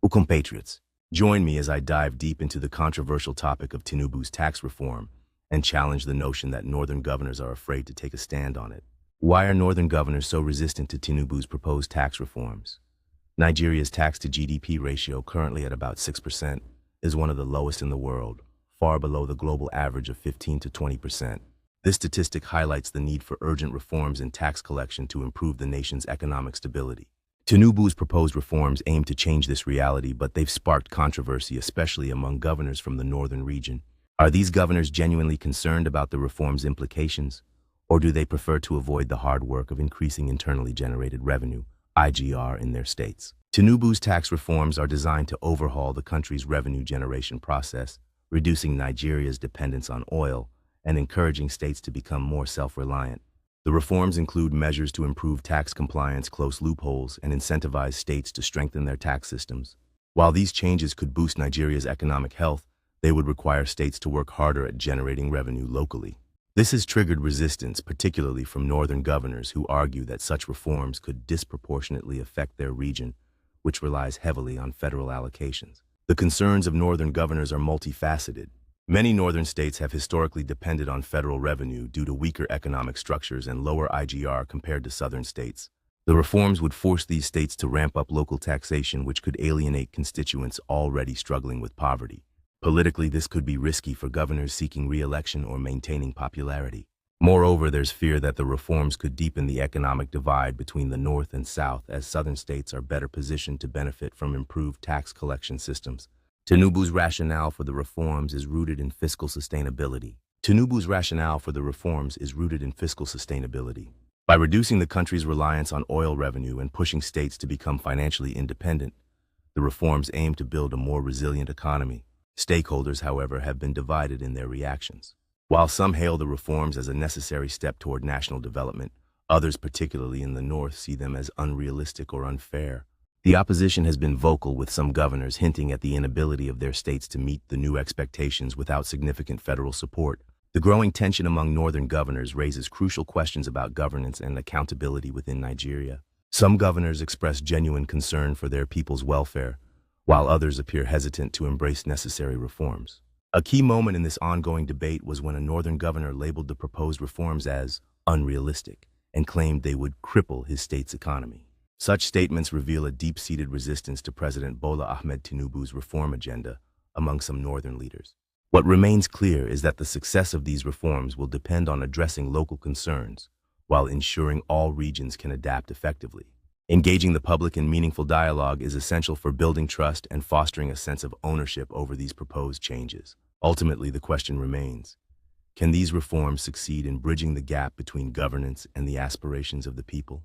compatriots, join me as I dive deep into the controversial topic of Tinubu's tax reform and challenge the notion that northern governors are afraid to take a stand on it. Why are northern governors so resistant to Tinubu's proposed tax reforms? Nigeria's tax-to-GDP ratio, currently at about 6%, is one of the lowest in the world, far below the global average of 15 to 20%. This statistic highlights the need for urgent reforms in tax collection to improve the nation's economic stability. Tinubu's proposed reforms aim to change this reality, but they've sparked controversy, especially among governors from the northern region. Are these governors genuinely concerned about the reform's implications, or do they prefer to avoid the hard work of increasing internally generated revenue, IGR, in their states? Tinubu's tax reforms are designed to overhaul the country's revenue generation process, reducing Nigeria's dependence on oil and encouraging states to become more self-reliant. The reforms include measures to improve tax compliance, close loopholes, and incentivize states to strengthen their tax systems. While these changes could boost Nigeria's economic health, they would require states to work harder at generating revenue locally. This has triggered resistance, particularly from northern governors who argue that such reforms could disproportionately affect their region, which relies heavily on federal allocations. The concerns of northern governors are multifaceted. Many northern states have historically depended on federal revenue due to weaker economic structures and lower IGR compared to southern states. The reforms would force these states to ramp up local taxation, which could alienate constituents already struggling with poverty. Politically, this could be risky for governors seeking re-election or maintaining popularity. Moreover, there's fear that the reforms could deepen the economic divide between the North and South, as southern states are better positioned to benefit from improved tax collection systems. Tinubu's rationale for the reforms is rooted in fiscal sustainability. By reducing the country's reliance on oil revenue and pushing states to become financially independent, the reforms aim to build a more resilient economy. Stakeholders, however, have been divided in their reactions. While some hail the reforms as a necessary step toward national development, others, particularly in the North, see them as unrealistic or unfair. The opposition has been vocal, with some governors hinting at the inability of their states to meet the new expectations without significant federal support. The growing tension among northern governors raises crucial questions about governance and accountability within Nigeria. Some governors express genuine concern for their people's welfare, while others appear hesitant to embrace necessary reforms. A key moment in this ongoing debate was when a northern governor labeled the proposed reforms as unrealistic and claimed they would cripple his state's economy. Such statements reveal a deep-seated resistance to President Bola Tinubu's reform agenda among some northern leaders. What remains clear is that the success of these reforms will depend on addressing local concerns while ensuring all regions can adapt effectively. Engaging the public in meaningful dialogue is essential for building trust and fostering a sense of ownership over these proposed changes. Ultimately, the question remains: can these reforms succeed in bridging the gap between governance and the aspirations of the people?